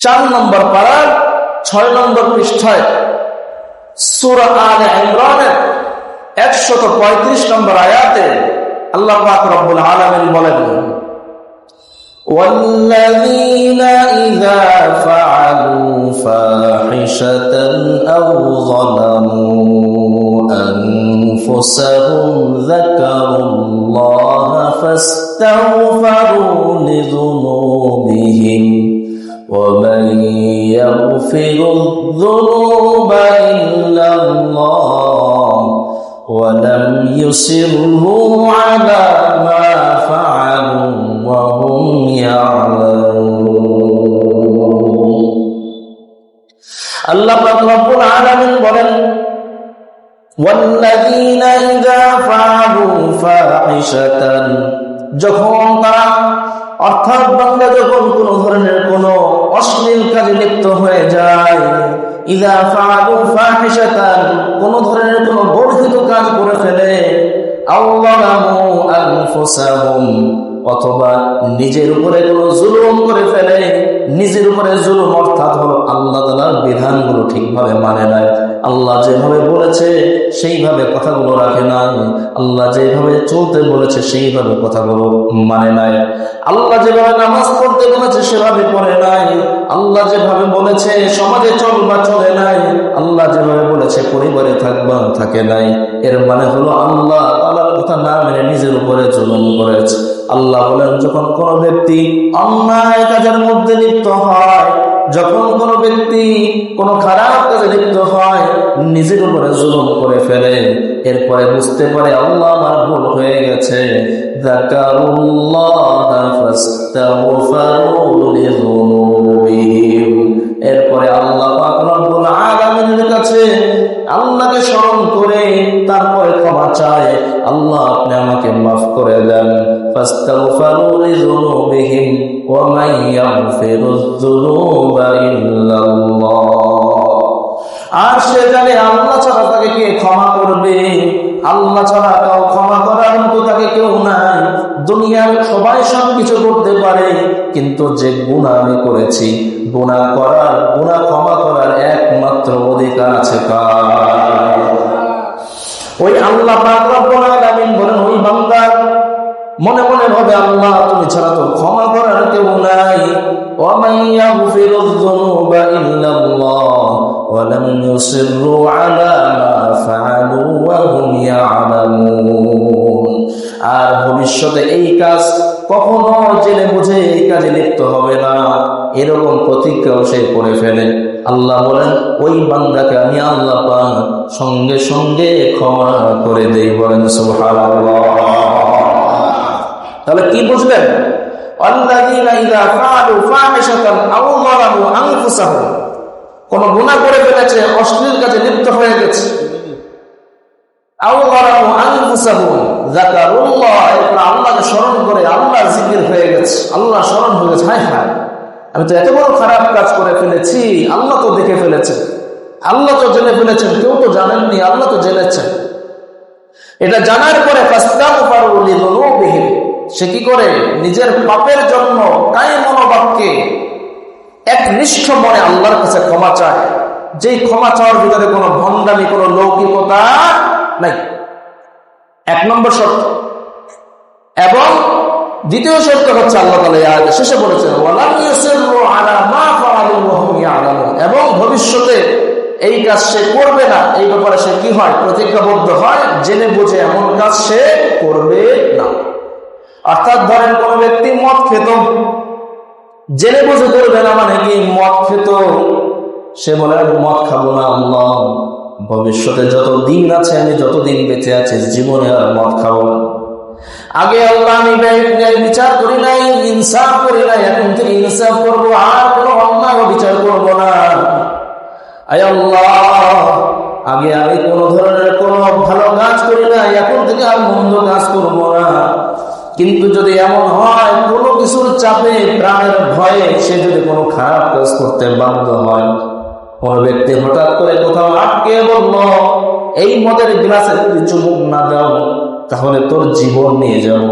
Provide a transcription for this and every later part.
4 নম্বর পারার 6 নম্বর পৃষ্ঠায় সূরা আলে ইমরানের 135 নম্বর আয়াতে আল্লাহ পাক রব্বুল আলামিন বলেন, والذين إذا فعلوا فاحشة أو ظلموا أنفسهم ذكروا الله فاستغفروا لذنوبهم ومن يغفر الذنوب إلا الله ولم يصروا على ما فعلوا وهم يعلمون। আল্লাহ পাক রব্বুল আলামিন বলেন, والذين إذا فعلوا فاحشة, যখন তারা অর্থাৎ বান্দা যখন কোন ধরনের কোন অশ্লীল কাজে লিপ্ত হয়ে যায়, ইযা ফাআলু ফাহিশাতান, কোন ধরনের কোন বর্জিত কাজ করে ফেলে, আও যালামু আনফুসাহুম, অথবা নিজের উপরে কোন জুলুম করে ফেলে। নিজের উপরে জুলুম অর্থাৎ হলো আল্লাহ তাআলার বিধানগুলো ঠিকভাবে মানে নাই, আল্লাহ যেভাবে বলেছে সেইভাবে কথাগুলো রাখে নাই, আল্লাহ যেভাবে চলতে বলেছে সেইভাবে কথাগুলো মানে নাই, আল্লাহ যেভাবে নামাজ পড়তে বলেছে সেভাবে পড়ে নাই, আল্লাহ যেভাবে বলেছে সমাজে চলবা চলে নাই, আল্লাহ যেভাবে বলেছে পরিবারে থাকবা থাকে নাই। এর মানে হলো আল্লাহ তাআলার কথা না মেনে নিজের উপরে জুলুম করেছে। আল্লাহ বলেন, যখন কোন ব্যক্তি অন্যায় কাজের মধ্যে লিপ্ত হয়, যখন কোন ব্যক্তি কোন খারাপ কাজে লিপ্ত হয়, নিজের উপরে জুলুম করে ফেলে, এরপরে বুঝতে পারে আল্লাহ আমার ভুল হয়ে গেছে, যাকারুল্লাহ ফাস্তাগফারু লিযুনুবিহিম, এরপরে আল্লাহ পাক রব্বুল আলামিনের কাছে আল্লাহকে স্মরণ করে তারপরে ক্ষমা চায়, আল্লাহ আপনি আমাকে মাফ করে দেন। ফাস্তাগফারু লিযুনুবিহিম ওয়া মান ইয়াগফিরুয যুনুবা ইল্লাল্লাহ, আর সে জানে আল্লাহ ছাড়া তাকে কে ক্ষমা করবে, আল্লাহ ছাড়া কেউ ক্ষমা করার মতো তাকে কেউ নাই। দুনিয়ার সবাই সবকিছু করতে পারে, কিন্তু যে গুনাহ আমি করেছি, গুনাহ ক্ষমা করার একমাত্র অধিকার আছে কার? ওই আল্লাহ পাক রব্বুল আলামিন বলেন, ওই বান্দা মনে মনে ভাবে আল্লাহ তুমি ছাড়া তো ক্ষমা করার কেউ নাই। ওয়া মান ইয়াগফিরুয যুনুবা ইল্লাল্লাহ ওয়া লাম ইউসিররু আলা মা ফাআলু ওয়া হুম ইয়ালামুন, আর ভবিষ্যতে এই কাজ কখনো জেনে বুঝে এই কাজে লিপ্ত হবে না, এরকম প্রতিজ্ঞাও সে করে ফেলে। আল্লাহ বলেন, ওই বান্দাকে আমি আল্লাহ পাক সঙ্গে সঙ্গে ক্ষমা করে দেই। বলেন সুবহানাল্লাহ। তাহলে কি বুঝলেন? আল্লাযীনা ইযা ফাআলু ফাহিশাতান আও যালামু আনফুসাহুম, কোন গুনাহ করে ফেলেছে, অশ্লীল কাজে লিপ্ত হয়ে গেছে, আও যালামু আনফুসাহুম যাকারুল্লাহ, এরপর আল্লাহকে স্মরণ করে আল্লাহর জিকির হয়ে গেছে, আল্লাহ স্মরণ হয়ে গেছে, হায় হায় আমি তো এত বড় খারাপ কাজ করে ফেলেছি, আল্লাহ তো দেখে ফেলেছেন, আল্লাহ তো জেনে ফেলেছেন, কেউ তো জানেননি, আল্লাহ তো জেনেছেন। এটা জানার পরে ফাস্তাগফারু লিযুনুবিহিম, সে কি করে? নিজের পাপের জন্য কায়ে মনোবাক্যে একনিষ্ঠ মনে আল্লাহর কাছে ক্ষমা চায়, যেই ক্ষমা চাওয়ার ভিতরে কোনো ভণ্ডামি, কোনো লৌকিকতা নাই। 1 নম্বর শর্ত। এবং দ্বিতীয় শর্ত হচ্ছে আল্লাহ তাআলা এই আয়াতে শেষে বলেছেন, ওয়ালাম ইউসিররু আলা মা ফাআলু ওয়া হুম ইয়ালামুন, এবং ভবিষ্যতে এই কাজ সে করবে না, এই ব্যাপারে সে কি হয়? প্রতিজ্ঞাবদ্ধ হয়, জেনে বুঝে এমন কাজ সে করবে না। অর্থাৎ ধরেন কোন ব্যক্তি মদ খেত, জেনে বুঝে করবে না মানে কি? মদ খেত, সে বলে আমি মদ খাবো না, আল্লাহ ভবিষ্যতে যত দিন আছে, আমি যতদিন বেঁচে আছি জীবনে আর মদ খাবো না। আগে আল্লাহ আমি বিচার করি নাই, ইনসাফ করি নাই, এখন থেকে ইনসাফ করবো, আর কোনো অন্যায় বিচার করবো না। আয় আল্লাহ, আগে আমি কোন ধরনের কোনো ভালো কাজ করি না, এখন থেকে আর মন্দ কাজ করবো না। কিন্তু যদি এমন হয় কোনো কিছুর চাপে, প্রাণের ভয়ে সে যদি কোনো খারাপ কাজ করতে বাধ্য হয়, কোন ব্যক্তি হঠাৎ করে কোথাও আটকে বলল এই মদের গ্লাসে যদি চুমুক না দাও তাহলে তোর জীবন নিয়ে যাব,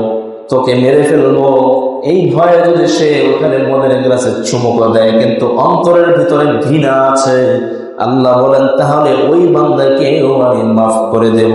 তোকে মেরে ফেলবো, এই ভয়ে যদি সে ওখানে মদের গ্লাসে চুমুক দেয় কিন্তু অন্তরের ভিতরে ঘৃণা আছে, আল্লাহ বলেন তাহলে ওই বান্দাকেও আমি মাফ করে দেব।